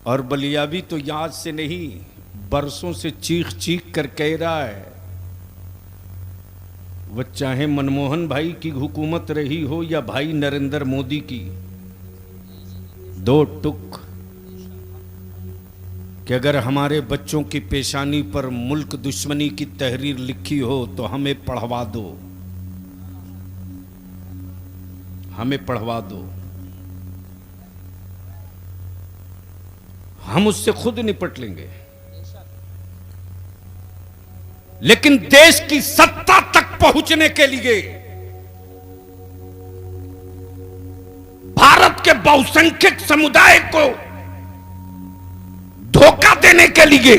और बलियाबी तो याद से नहीं, बरसों से चीख चीख कर कह रहा है। वह चाहे मनमोहन भाई की हुकूमत रही हो या भाई नरेंद्र मोदी की, दो टुक कि अगर हमारे बच्चों की पेशानी पर मुल्क दुश्मनी की तहरीर लिखी हो तो हमें पढ़वा दो, हमें पढ़वा दो। हम उससे खुद निपट लेंगे, लेकिन देश की सत्ता तक पहुंचने के लिए, भारत के बहुसंख्यक समुदाय को धोखा देने के लिए,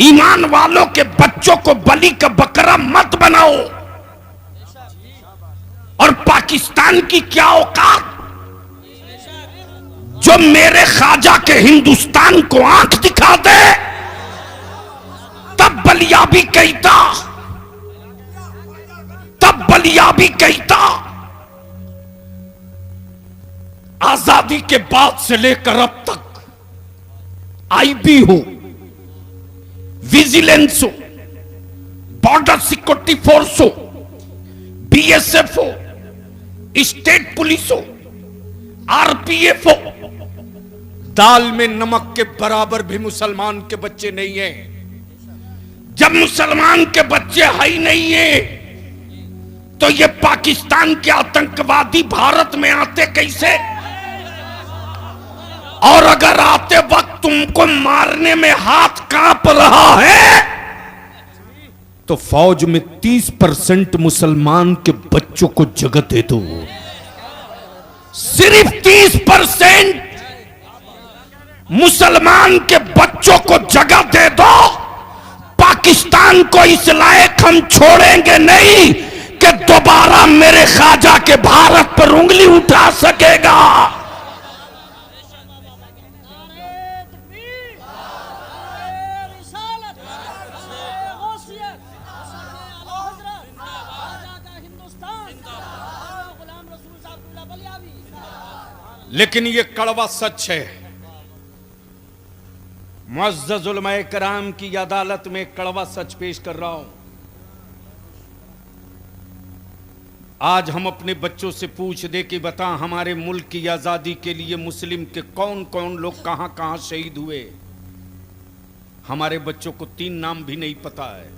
ईमान वालों के बच्चों को बलि का बकरा मत बनाओ। और पाकिस्तान की क्या औकात जो मेरे ख्वाजा के हिंदुस्तान को आंख दिखा दे, तब बलियाबी कहता, तब बलियाबी कहता। आजादी के बाद से लेकर अब तक आईबी हो, विजिलेंस हो, बॉर्डर सिक्योरिटी फोर्स हो, बीएसएफ हो, स्टेट पुलिस हो, आरपीएफ हो, दाल में नमक के बराबर भी मुसलमान के बच्चे नहीं हैं। जब मुसलमान के बच्चे है ही नहीं है तो ये पाकिस्तान के आतंकवादी भारत में आते कैसे? और अगर आते वक्त तुमको मारने में हाथ कांप रहा है तो फौज में 30% मुसलमान के बच्चों को जगह दे दो, सिर्फ 30% मुसलमान के बच्चों को जगह दे दो। पाकिस्तान को इस लायक हम छोड़ेंगे नहीं कि दोबारा मेरे ख्वाजा के भारत पर उंगली उठा सकेगा। लेकिन यह कड़वा सच है। मुअज़्ज़ज़ उलमाए कराम की अदालत में कड़वा सच पेश कर रहा हूं। आज हम अपने बच्चों से पूछ दे कि बता, हमारे मुल्क की आजादी के लिए मुस्लिम के कौन कौन लोग कहां कहां शहीद हुए, हमारे बच्चों को 3 नाम भी नहीं पता है।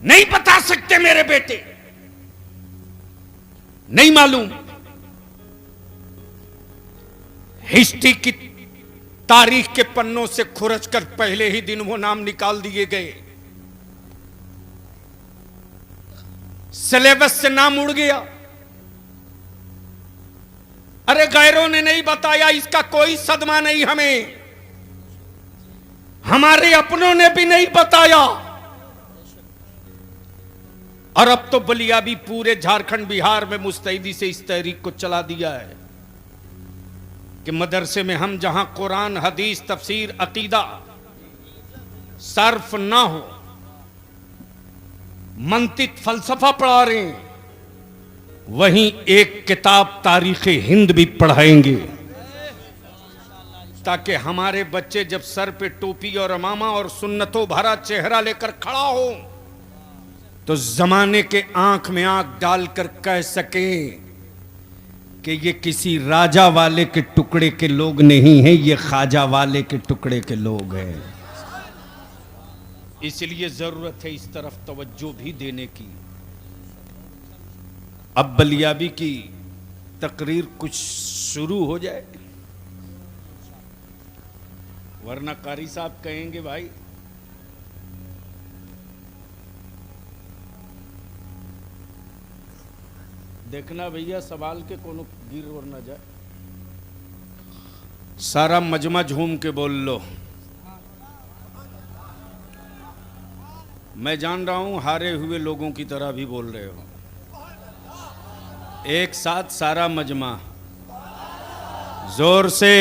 नहीं बता सकते मेरे बेटे, नहीं मालूम। हिस्ट्री की तारीख के पन्नों से खुरच कर पहले ही दिन वो नाम निकाल दिए गए, सिलेबस से नाम उड़ गया। अरे गैरों ने नहीं बताया, इसका कोई सदमा नहीं हमें, हमारे अपनों ने भी नहीं बताया। और अब तो बलियाबी पूरे झारखंड बिहार में मुस्तैदी से इस तहरीक को चला दिया है कि मदरसे में हम जहां कुरान, हदीस, तफसीर, अकीदा सर्फ ना हो, मंतिक, फलसफा पढ़ा रहे हैं, वहीं एक किताब तारीख हिंद भी पढ़ाएंगे, ताकि हमारे बच्चे जब सर पे टोपी और अमामा और सुन्नतों भरा चेहरा लेकर खड़ा हो तो जमाने के आंख में आंख डालकर कह सकें कि ये किसी राजा वाले के टुकड़े के लोग नहीं हैं, ये ख्वाजा वाले के टुकड़े के लोग हैं। इसलिए जरूरत है इस तरफ तवज्जो भी देने की। अब बलियाबी की तकरीर कुछ शुरू हो जाए, वरना कारी साहब कहेंगे भाई देखना भैया सवाल के कोनो गिर और ना जाए। सारा मजमा झूम के बोल लो। मैं जान रहा हूं हारे हुए लोगों की तरह भी बोल रहे हो। एक साथ सारा मजमा, जोर से,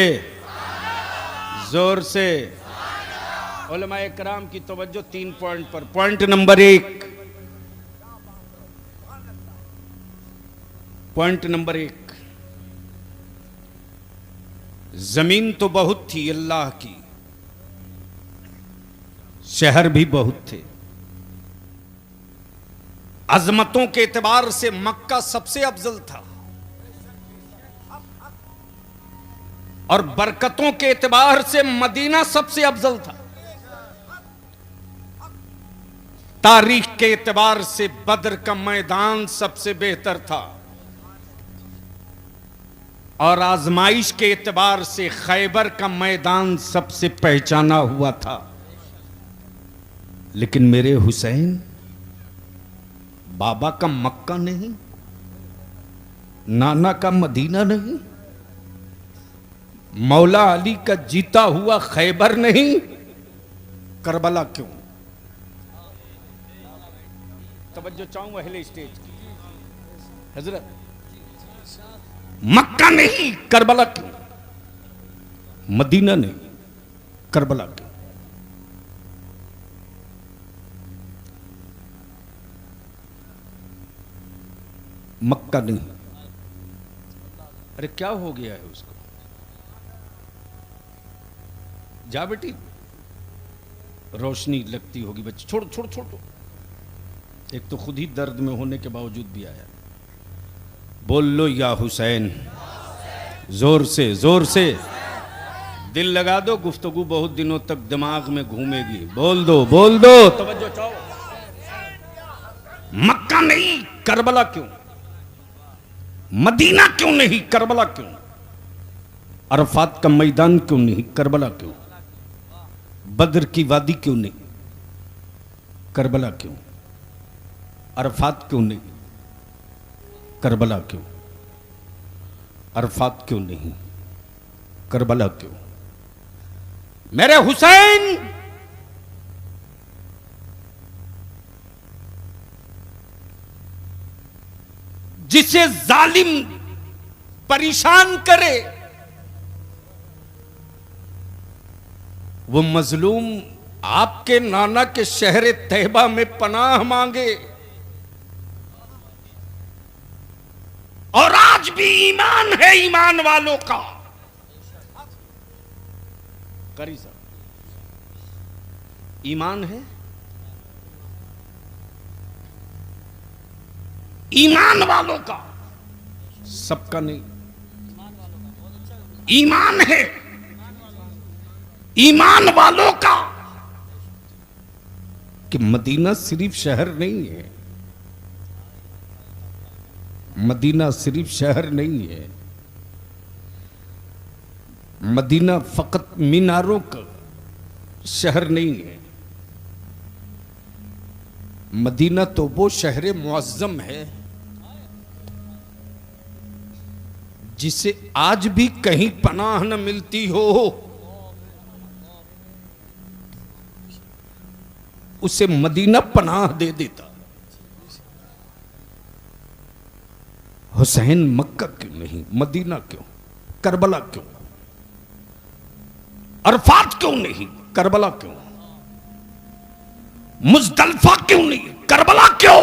जोर से। उलमाए कराम की तवज्जो 3 पॉइंट पर। पॉइंट नंबर 1, पॉइंट नंबर 1, जमीन तो बहुत थी अल्लाह की, शहर भी बहुत थे। अजमतों के एतबार से मक्का सबसे अफजल था और बरकतों के एतबार से मदीना सबसे अफजल था। तारीख के एतबार से बद्र का मैदान सबसे बेहतर था और आजमाइश के एतबार से खैबर का मैदान सबसे पहचाना हुआ था। लेकिन मेरे हुसैन, बाबा का मक्का नहीं, नाना का मदीना नहीं, मौला अली का जीता हुआ खैबर नहीं, करबला क्यों? तवज्जो चाहूं अहले स्टेज की। हजरत, मक्का नहीं, करबला क्यों? मदीना नहीं, करबला क्यों? मक्का नहीं। अरे क्या हो गया है उसको? जा बेटी, रोशनी लगती होगी बच्चे। छोड़ छोड़ छोड़ दो। एक तो खुद ही दर्द में होने के बावजूद भी आया। बोल लो या हुसैन, जोर से जोर से। दिल लगा दो, गुफ्तगू बहुत दिनों तक दिमाग में घूमेगी। बोल दो बोल दो, तवज्जो चाहो। मक्का नहीं, करबला क्यों? मदीना क्यों नहीं, करबला क्यों? अरफात का मैदान क्यों नहीं, करबला क्यों? बद्र की वादी क्यों नहीं, करबला क्यों? अरफात क्यों नहीं, करबला क्यों? अरफात क्यों नहीं, करबला क्यों? मेरे हुसैन, जिसे जालिम परेशान करे वो मजलूम आपके नाना के शहर तैयबा में पनाह मांगे। और आज भी ईमान है ईमान वालों का। करी साहब, ईमान है, ईमान वालों का, सबका नहीं। ईमान है ईमान वालों का कि मदीना सिर्फ शहर नहीं है, मदीना सिर्फ शहर नहीं है, मदीना फकत मीनारों का शहर नहीं है। मदीना तो वो शहर मुअज्जम है जिसे आज भी कहीं पनाह न मिलती हो, उसे मदीना पनाह दे देता। हुसैन, मक्का क्यों नहीं, मदीना क्यों, करबला क्यों? अरफात क्यों नहीं, करबला क्यों? मुजदलफा क्यों नहीं, करबला क्यों?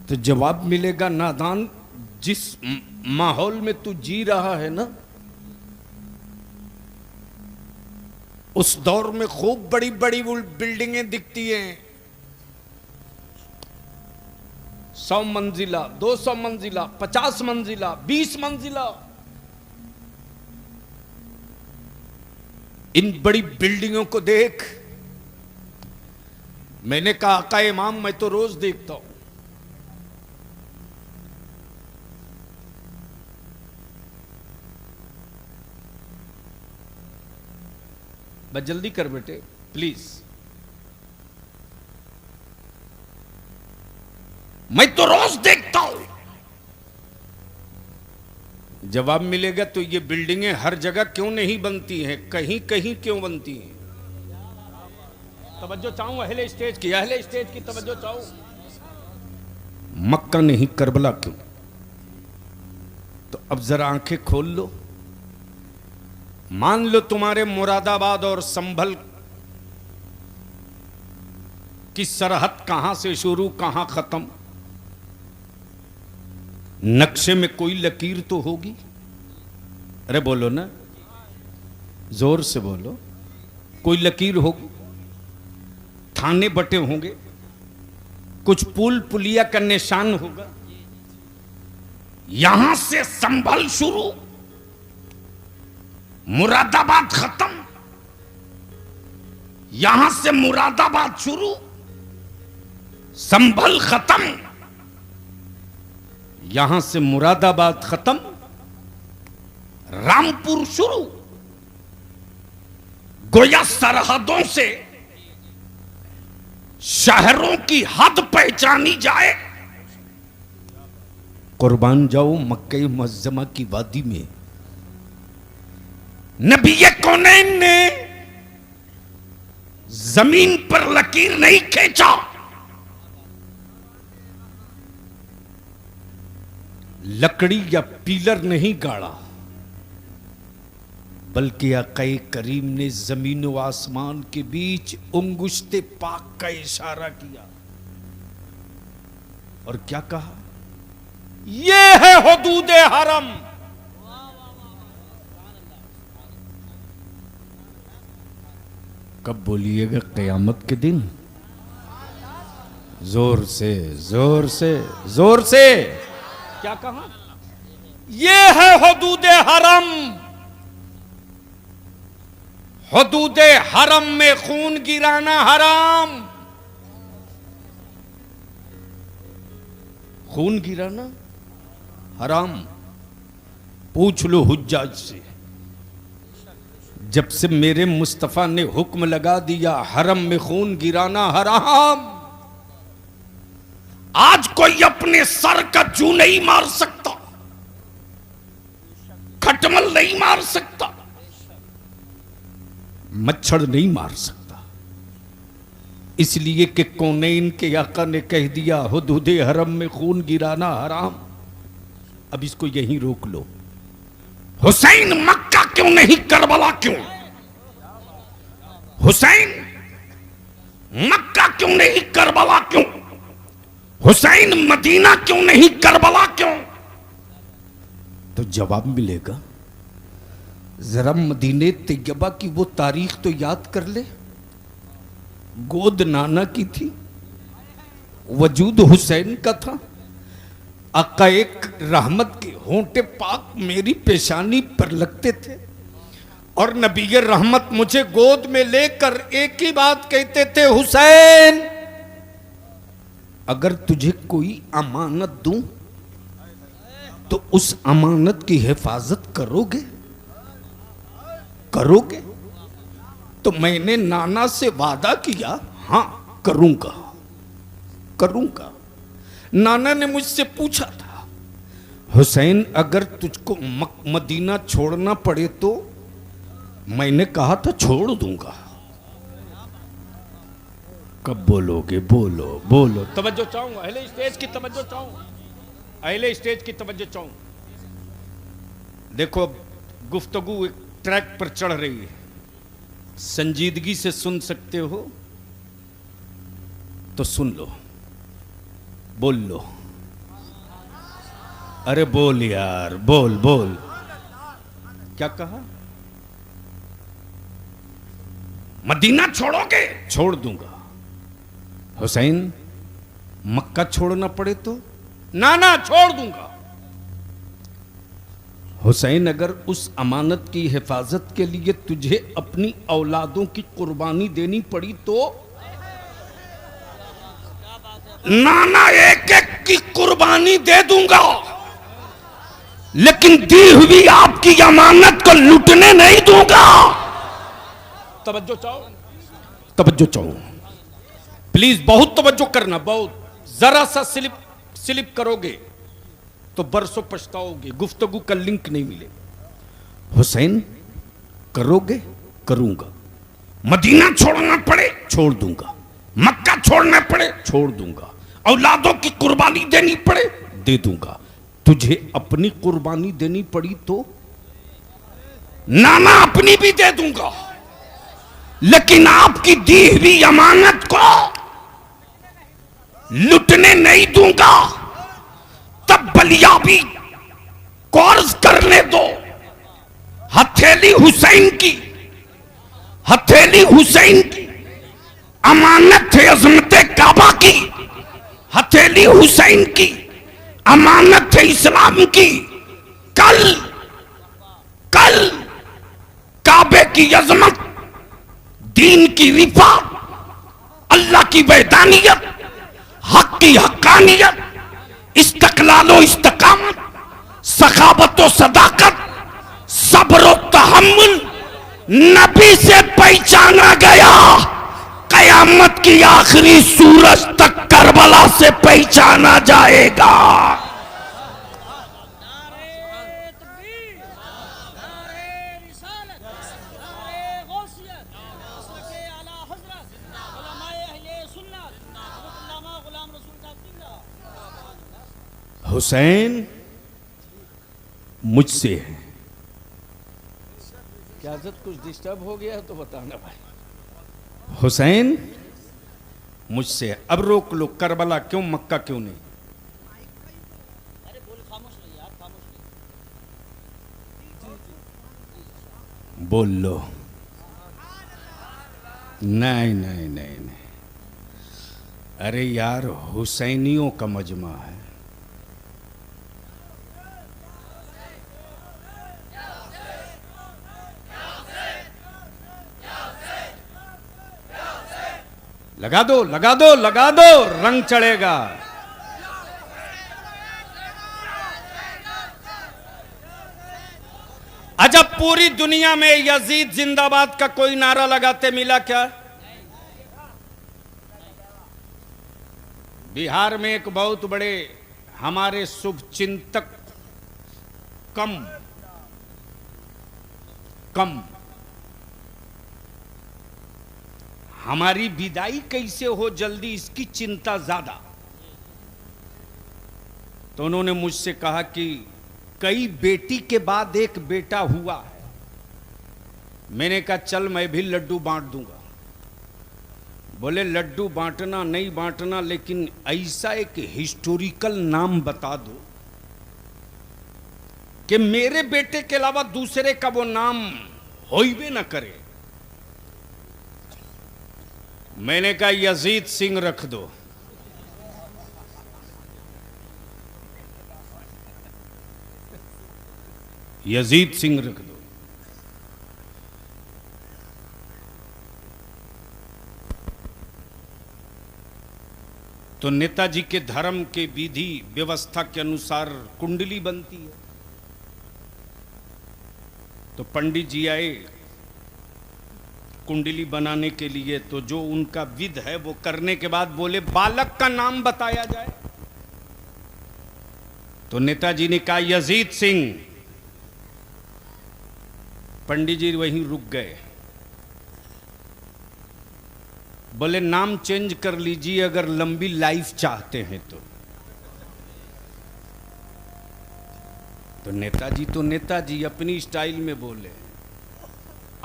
तो जवाब मिलेगा नादान, जिस माहौल में तू जी रहा है ना, उस दौर में खूब बड़ी बड़ी बिल्डिंगें दिखती हैं, 100 मंजिला, 200 मंजिला, 50 मंजिला, 20 मंजिला। इन बड़ी बिल्डिंगों को देख। मैंने कहा आका इमाम, मैं तो रोज देखता हूं। बस जल्दी कर बेटे प्लीज। मैं तो रोज देखता हूं। जवाब मिलेगा तो ये बिल्डिंगें हर जगह क्यों नहीं बनती हैं, कहीं कहीं क्यों बनती हैं? तवज्जो चाहूं अहले स्टेज की, अहले स्टेज की तवज्जो चाहूं। मक्का नहीं, करबला क्यों? तो अब जरा आंखें खोल लो। मान लो तुम्हारे मुरादाबाद और संभल की सरहद कहां से शुरू कहां खत्म। नक्शे में कोई लकीर तो होगी। अरे बोलो ना, जोर से बोलो। कोई लकीर होगी, थाने बटे होंगे, कुछ पुल पुलिया का निशान होगा। यहां से संभल शुरू, मुरादाबाद खत्म। यहां से मुरादाबाद शुरू, संभल खत्म। यहां से मुरादाबाद खत्म, रामपुर शुरू। गोया सरहदों से शहरों की हद पहचानी जाए। कुर्बान जाओ मक्के मुअज्जमा की वादी में। नबी कौनैन ने जमीन पर लकीर नहीं खींचा, लकड़ी या पीलर नहीं गाड़ा, बल्कि आक़ाए करीम ने जमीन व आसमान के बीच उंगुश्ते पाक का इशारा किया और क्या कहा? ये है हुदूद हरम। कब बोलिएगा? क़यामत के दिन। जोर से जोर से जोर से। क्या कहा? ये है हुदूद हरम। हुदूद हरम में खून गिराना हराम। खून गिराना हराम। पूछ लो हुज्जाज से, जब से मेरे मुस्तफा ने हुक्म लगा दिया हरम में खून गिराना हराम, आज कोई अपने सर का जू नहीं मार सकता, खटमल नहीं मार सकता, मच्छर नहीं मार सकता, इसलिए कि कौनैन के आका ने कह दिया हुदूद हरम में खून गिराना हराम। अब इसको यहीं रोक लो। हुसैन मक्का क्यों नहीं, करबला क्यों? हुसैन मक्का क्यों नहीं, करबला क्यों? हुसैन मदीना क्यों नहीं, करबला क्यों? तो जवाब मिलेगा। जरा मदीने तैयबा की वो तारीख तो याद कर ले। गोद नाना की थी, वजूद हुसैन का था। आका एक रहमत के होंठे पाक मेरी पेशानी पर लगते थे और नबी रहमत मुझे गोद में लेकर एक ही बात कहते थे, हुसैन अगर तुझे कोई अमानत दूं तो उस अमानत की हिफाजत करोगे? करोगे? तो मैंने नाना से वादा किया, हां करूंगा करूंगा। नाना ने मुझसे पूछा था, हुसैन अगर तुझको मदीना छोड़ना पड़े तो? मैंने कहा था छोड़ दूंगा। कब बोलोगे? बोलो बोलो। तवज्जो चाहूंगा, अहले स्टेज की तवज्जो चाहूंगा, अहले स्टेज की तवज्जो चाहूंगा। देखो गुफ्तगू एक ट्रैक पर चढ़ रही है, संजीदगी से सुन सकते हो तो सुन लो, बोल लो। अरे बोल यार, बोल बोल। क्या कहा? मदीना छोड़ोगे? छोड़ दूंगा। हुसैन मक्का छोड़ना पड़े तो? ना ना छोड़ दूंगा। हुसैन अगर उस अमानत की हिफाजत के लिए तुझे अपनी औलादों की कुर्बानी देनी पड़ी तो? नाना एक एक की कुर्बानी दे दूंगा, लेकिन दी हुई आपकी अमानत को लूटने नहीं दूंगा। तवज्जो चाहो, तवज्जो चाहो प्लीज, बहुत तवज्जो करना, बहुत। जरा सा स्लिप करोगे तो बरसों पछताओगे। गुफ्तगू का लिंक नहीं मिले। हुसैन करोगे? करूंगा। मदीना छोड़ना पड़े? छोड़ दूंगा। मक्का छोड़ना पड़े? छोड़ दूंगा। औलादों की कुर्बानी देनी पड़े? दे दूंगा। तुझे अपनी कुर्बानी देनी पड़ी तो? नाना अपनी भी दे दूंगा, लेकिन आपकी दी हुई अमानत को लुटने नहीं दूंगा। तब बलियाबी को अर्ज करने दो। हथेली हुसैन की, हथेली हुसैन की अमानत है अजमत काबा की, हथेली हुसैन की अमानत है इस्लाम की। कल कल काबे की अजमत, दीन की रिफा, अल्लाह की वैदानियत, हक की हक्कानियत, इस्तकलालो इस्तकामत, सखावत व सदाकत, सब्र व तहम्मुल नबी से पहचाना गया। कयामत की आखिरी सूरज तक करबला से पहचाना जाएगा। हुसैन मुझसे है। क्या हजरत कुछ डिस्टर्ब हो गया तो बताना भाई। हुसैन मुझसे है। अब रोक लो, करबला क्यों, मक्का क्यों नहीं? अरे बोल, खामोश रहिए यार, खामोश रहिए। बोल लो। नहीं नहीं नहीं नहीं, अरे यार हुसैनियों का मजमा है। लगा दो लगा दो लगा दो, रंग चढ़ेगा। अच्छा, पूरी दुनिया में यजीद जिंदाबाद का कोई नारा लगाते मिला क्या? बिहार में एक बहुत बड़े हमारे शुभ चिंतक कम हमारी विदाई कैसे हो जल्दी, इसकी चिंता ज्यादा। तो उन्होंने मुझसे कहा कि कई बेटी के बाद एक बेटा हुआ है। मैंने कहा चल मैं भी लड्डू बांट दूंगा। बोले लड्डू बांटना नहीं बांटना, लेकिन ऐसा एक हिस्टोरिकल नाम बता दो कि मेरे बेटे के अलावा दूसरे का वो नाम होइबे न करे। मैंने कहा यजीद सिंह रख दो। यजीद सिंह रख दो। तो नेताजी के धर्म के विधि व्यवस्था के अनुसार कुंडली बनती है। तो पंडित जी आए कुंडली बनाने के लिए, तो जो उनका विध है वो करने के बाद बोले बालक का नाम बताया जाए। तो नेताजी ने कहा यजीद सिंह। पंडित जी वहीं रुक गए। बोले नाम चेंज कर लीजिए अगर लंबी लाइफ चाहते हैं तो नेताजी अपनी स्टाइल में बोले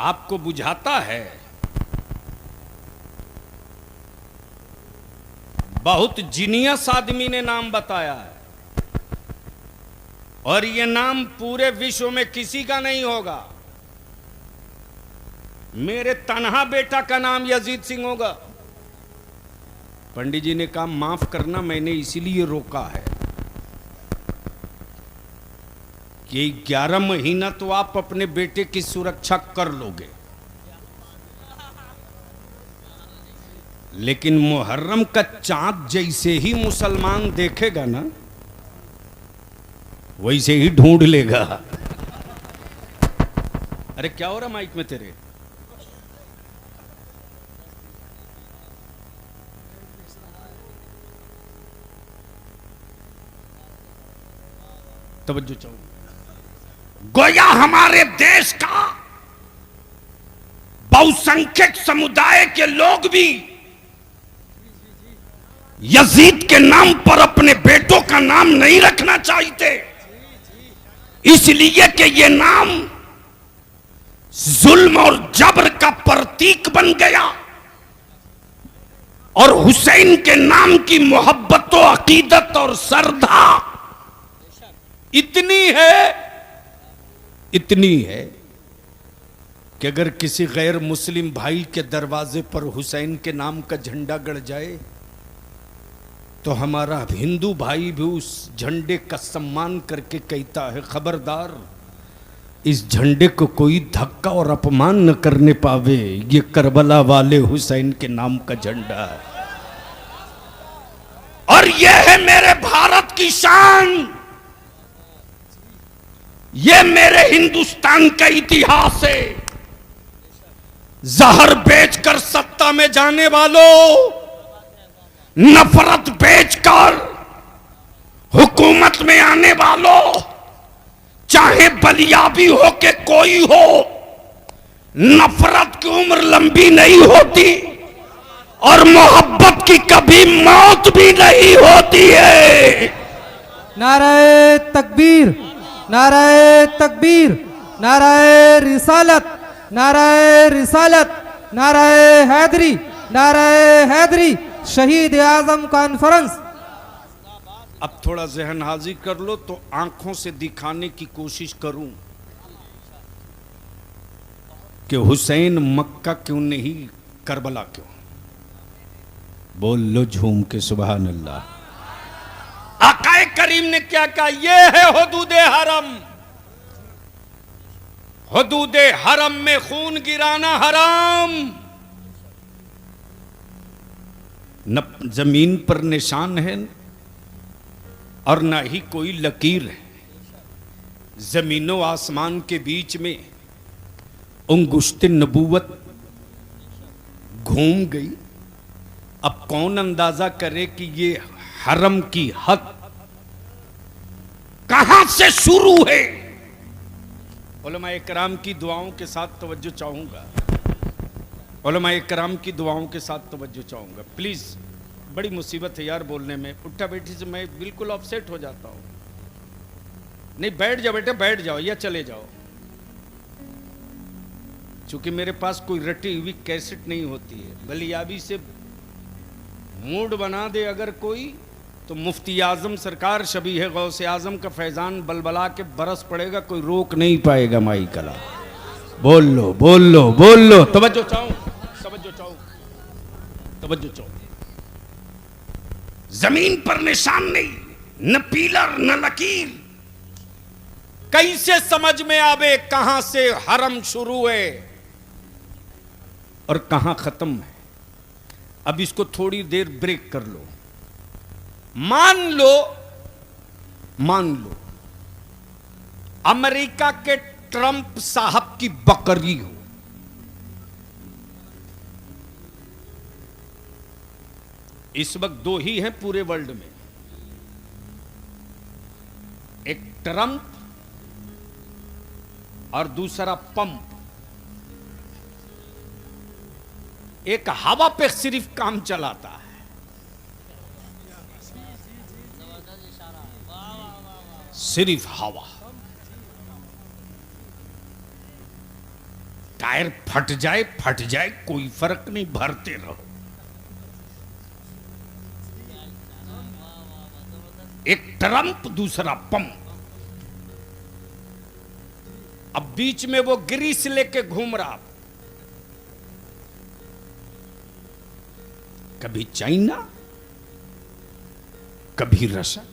आपको बुझाता है बहुत जीनियस आदमी ने नाम बताया है और ये नाम पूरे विश्व में किसी का नहीं होगा। मेरे तन्हा बेटा का नाम यजीद सिंह होगा। पंडित जी ने कहा माफ करना, मैंने इसीलिए रोका है कि 11 महीना तो आप अपने बेटे की सुरक्षा कर लोगे, लेकिन मुहर्रम का चांद जैसे ही मुसलमान देखेगा ना वैसे ही ढूंढ लेगा। अरे क्या हो रहा माइक में तेरे? तवज्जो चाहूं। गोया हमारे देश का बहुसंख्यक समुदाय के लोग भी यजीद के नाम पर अपने बेटों का नाम नहीं रखना चाहते, इसलिए कि ये नाम जुल्म और जबर का प्रतीक बन गया और हुसैन के नाम की मोहब्बत, अकीदत और श्रद्धा इतनी है कि अगर किसी गैर मुस्लिम भाई के दरवाजे पर हुसैन के नाम का झंडा गड़ जाए तो हमारा हिंदू भाई भी उस झंडे का सम्मान करके कहता है, खबरदार इस झंडे को कोई धक्का और अपमान न करने पावे, ये करबला वाले हुसैन के नाम का झंडा है। और ये है मेरे भारत की शान, ये मेरे हिंदुस्तान का इतिहास है। जहर बेचकर सत्ता में जाने वालों, नफरत बेचकर हुकूमत में आने वालों, चाहे बलियाबी हो के कोई हो, नफरत की उम्र लंबी नहीं होती और मोहब्बत की कभी मौत भी नहीं होती है। नाराए तकबीर, नाराए तकबीर, नाराए रिसालत, नाराए रिसालत, नाराए हैदरी, नाराए हैदरी। शहीद आजम कॉन्फ्रेंस। अब थोड़ा जहन हाजिर कर लो तो आंखों से दिखाने की कोशिश करूं कि हुसैन मक्का क्यों नहीं, करबला क्यों। बोल लो झूम के सुभान अल्लाह। आकाए करीम ने क्या कहा, ये है हुदूदे हरम। हुदूदे हरम में खून गिराना हराम। न जमीन पर निशान है और ना ही कोई लकीर है। जमीनों आसमान के बीच में उंगुश्त नबूवत घूम गई। अब कौन अंदाजा करे कि ये हरम की हद कहां से शुरू है। उलमा इकराम की दुआओं के साथ तवज्जो चाहूंगा, उलमा इकराम की दुआओं के साथ तवज्जो चाहूंगा प्लीज। बड़ी मुसीबत है यार बोलने में, उठा बैठी से मैं बिल्कुल अपसेट हो जाता हूं। नहीं बैठ जाओ बेटे, बैठ जाओ या चले जाओ। चूंकि मेरे पास कोई रटी हुई कैसेट नहीं होती है। बलियाबी से मूड बना दे अगर कोई तो मुफ्ती आजम सरकार शबी है गौसे आजम का फैजान बलबला के बरस पड़ेगा, कोई रोक नहीं पाएगा। माई कला बोल लो, बोल लो, बोल लो। तवज्जो चाहूं, तवज्जो चाहूं, तवज्जो चाहूं। जमीन पर निशान नहीं, न पीलर न लकीर। कैसे समझ में आवे कहां से हरम शुरू है और कहां खत्म है। अब इसको थोड़ी देर ब्रेक कर लो। मान लो, मान लो अमेरिका के ट्रंप साहब की बकरी हो। इस वक्त दो ही हैं पूरे वर्ल्ड में, एक ट्रंप और दूसरा पंप। एक हवा पे सिर्फ काम चलाता है, सिर्फ हवा। टायर फट जाए फट जाए कोई फर्क नहीं, भरते रहो। एक ट्रंप दूसरा पंप। अब बीच में वो ग्रीस लेके घूम रहा, कभी चाइना कभी रशिया।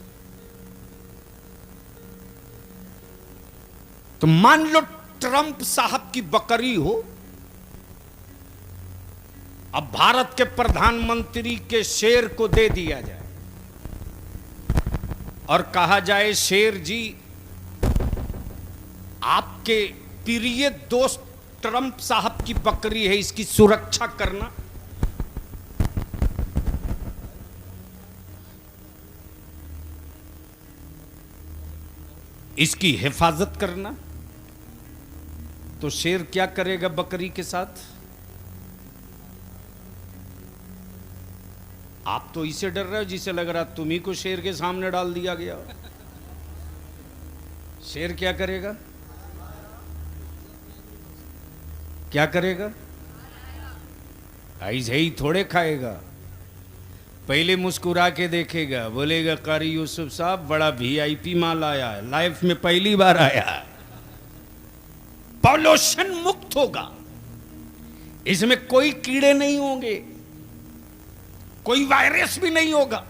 तो मान लो ट्रंप साहब की बकरी हो। अब भारत के प्रधानमंत्री के शेर को दे दिया जाए और कहा जाए, शेर जी आपके प्रिय दोस्त ट्रंप साहब की बकरी है, इसकी सुरक्षा करना। इसकी हिफाजत करना। तो शेर क्या करेगा बकरी के साथ? आप तो इससे डर रहे हो जिसे लग रहा तुम्ही को शेर के सामने डाल दिया गया। शेर क्या करेगा? क्या करेगा? ऐसे ही थोड़े खाएगा। पहले मुस्कुरा के देखेगा, बोलेगा कारी यूसुफ साहब बड़ा वीआईपी माल आया है, लाइफ में पहली बार आया है। पॉल्यूशन मुक्त होगा, इसमें कोई कीड़े नहीं होंगे, कोई वायरस भी नहीं होगा।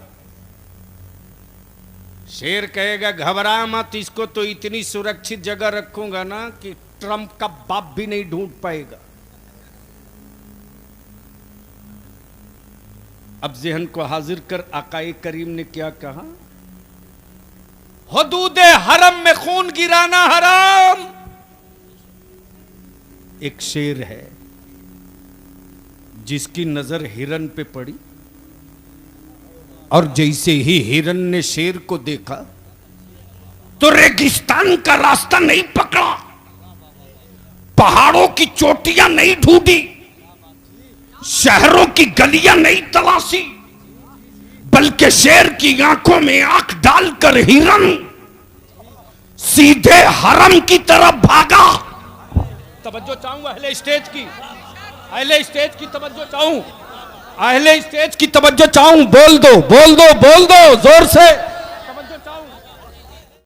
शेर कहेगा घबरा मत, इसको तो इतनी सुरक्षित जगह रखूंगा ना कि ट्रंप का बाप भी नहीं ढूंढ पाएगा। अब ज़हन को हाजिर कर आकाए करीम ने क्या कहा, हुदूद हरम में खून गिराना हराम। एक शेर है जिसकी नजर हिरन पे पड़ी, और जैसे ही हिरन ने शेर को देखा तो रेगिस्तान का रास्ता नहीं पकड़ा, पहाड़ों की चोटियां नहीं ढूंढी, शहरों की गलियां नहीं तलाशी, बल्कि शेर की आंखों में आंख डालकर हिरन सीधे हरम की तरफ भागा। तवज्जो चाहूंगा अहले स्टेज की, अहले स्टेज की तवज्जो चाहूं, अहले स्टेज की तवज्जो चाहूं। बोल दो बोल दो बोल दो जोर से।